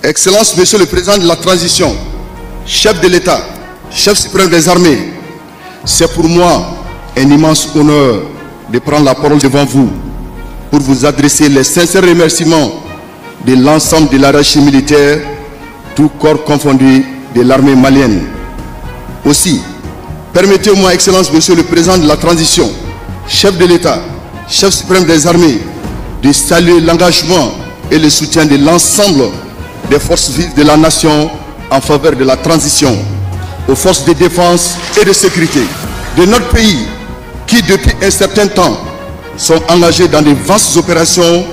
Excellence, Monsieur le Président de la Transition, chef de l'État, chef suprême des armées, c'est pour moi un immense honneur de prendre la parole devant vous pour vous adresser les sincères remerciements de l'ensemble de la hiérarchie militaire, tout corps confondu de l'armée malienne. Aussi, permettez-moi, Excellence, Monsieur le Président de la Transition, chef de l'État, chef suprême des armées, de saluer l'engagement et le soutien de l'ensemble des forces vives de la nation en faveur de la transition, aux forces de défense et de sécurité de notre pays qui, depuis un certain temps, sont engagés dans de vastes opérations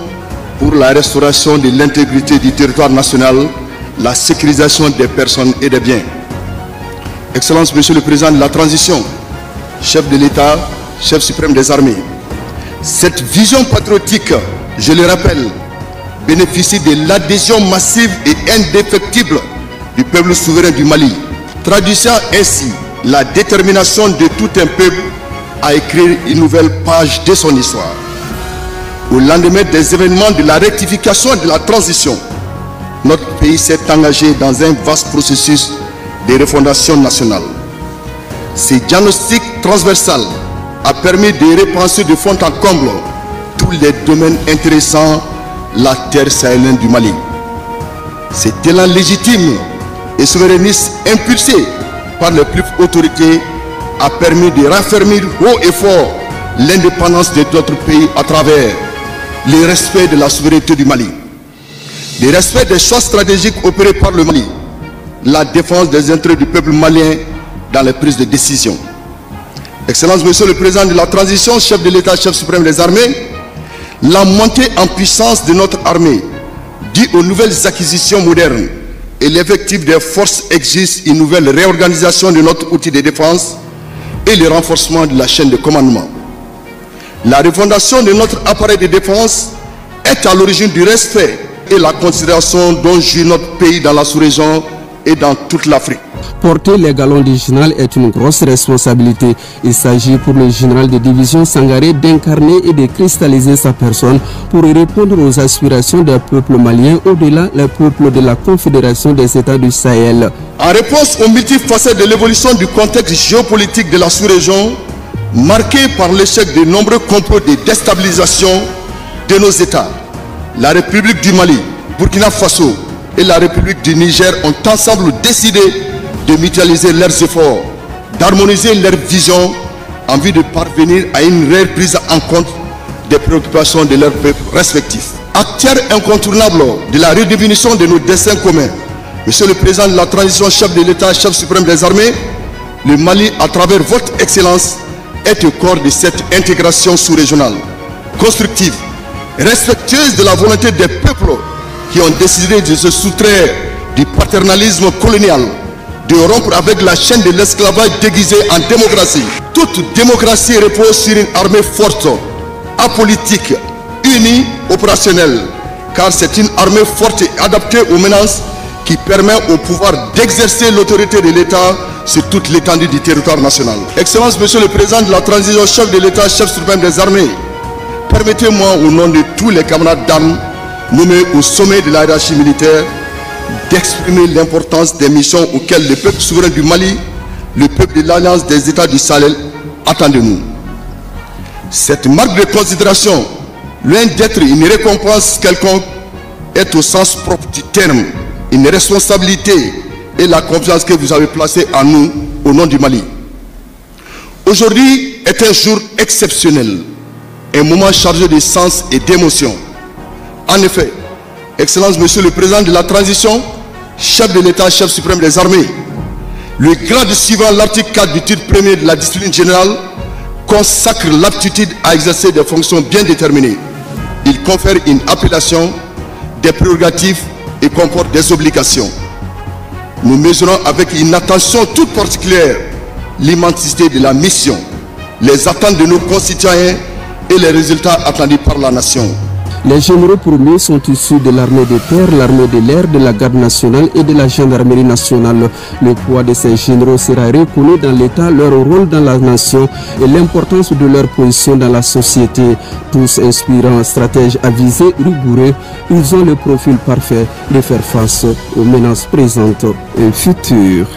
pour la restauration de l'intégrité du territoire national, la sécurisation des personnes et des biens. Excellence, Monsieur le Président de la Transition, chef de l'État, chef suprême des armées, cette vision patriotique, je le rappelle, bénéficie de l'adhésion massive et indéfectible du peuple souverain du Mali, traduisant ainsi la détermination de tout un peuple à écrire une nouvelle page de son histoire. Au lendemain des événements de la rectification et de la transition, notre pays s'est engagé dans un vaste processus de refondation nationale. Ce diagnostic transversal a permis de repenser de fond en comble tous les domaines intéressants la terre sahélienne du Mali. Cet élan légitime et souverainiste impulsé par les plus hautes autorités a permis de raffermir haut et fort l'indépendance de notre pays à travers le respect de la souveraineté du Mali, le respect des choix stratégiques opérés par le Mali, la défense des intérêts du peuple malien dans les prises de décision. Excellence, Monsieur le Président de la Transition, chef de l'État, chef suprême des armées, la montée en puissance de notre armée, due aux nouvelles acquisitions modernes et l'effectif des forces exige une nouvelle réorganisation de notre outil de défense et le renforcement de la chaîne de commandement. La refondation de notre appareil de défense est à l'origine du respect et la considération dont jouit notre pays dans la sous-région et dans toute l'Afrique. Porter les galons du général est une grosse responsabilité. Il s'agit pour le général de division Sangaré d'incarner et de cristalliser sa personne pour répondre aux aspirations des peuples maliens, au-delà des peuples de la Confédération des États du Sahel. En réponse aux multiples facettes de l'évolution du contexte géopolitique de la sous-région, marqué par l'échec de nombreux complots de déstabilisation de nos États, la République du Mali, Burkina Faso et la République du Niger ont ensemble décidé de mutualiser leurs efforts, d'harmoniser leurs visions en vue de parvenir à une réelle prise en compte des préoccupations de leurs peuples respectifs. Acteur incontournable de la redéfinition de nos destins communs, Monsieur le Président de la Transition, chef de l'État, chef suprême des armées, le Mali, à travers votre excellence, est au corps de cette intégration sous-régionale, constructive, respectueuse de la volonté des peuples qui ont décidé de se soustraire du paternalisme colonial, de rompre avec la chaîne de l'esclavage déguisé en démocratie. Toute démocratie repose sur une armée forte, apolitique, unie, opérationnelle, car c'est une armée forte et adaptée aux menaces qui permet au pouvoir d'exercer l'autorité de l'État sur toute l'étendue du territoire national. Excellence, Monsieur le Président de la Transition, chef de l'État, chef suprême des armées, permettez-moi au nom de tous les camarades d'armes nommés au sommet de la hiérarchie militaire d'exprimer l'importance des missions auxquelles le peuple souverain du Mali, le peuple de l'Alliance des États du Sahel attend de nous. Cette marque de considération, loin d'être une récompense quelconque, est au sens propre du terme une responsabilité et la confiance que vous avez placée en nous au nom du Mali. Aujourd'hui est un jour exceptionnel, un moment chargé de sens et d'émotion. En effet, Excellence, Monsieur le Président de la Transition, chef de l'État, chef suprême des armées, le grade suivant l'article 4 du titre 1er de la discipline générale consacre l'aptitude à exercer des fonctions bien déterminées. Il confère une appellation, des prérogatives et comporte des obligations. Nous mesurons avec une attention toute particulière l'immensité de la mission, les attentes de nos concitoyens et les résultats attendus par la nation. Les généraux promus sont issus de l'armée de terre, l'armée de l'air, de la garde nationale et de la gendarmerie nationale. Le poids de ces généraux sera reconnu dans l'État, leur rôle dans la nation et l'importance de leur position dans la société. Tous inspirants, stratèges avisés, rigoureux, ils ont le profil parfait de faire face aux menaces présentes et futures.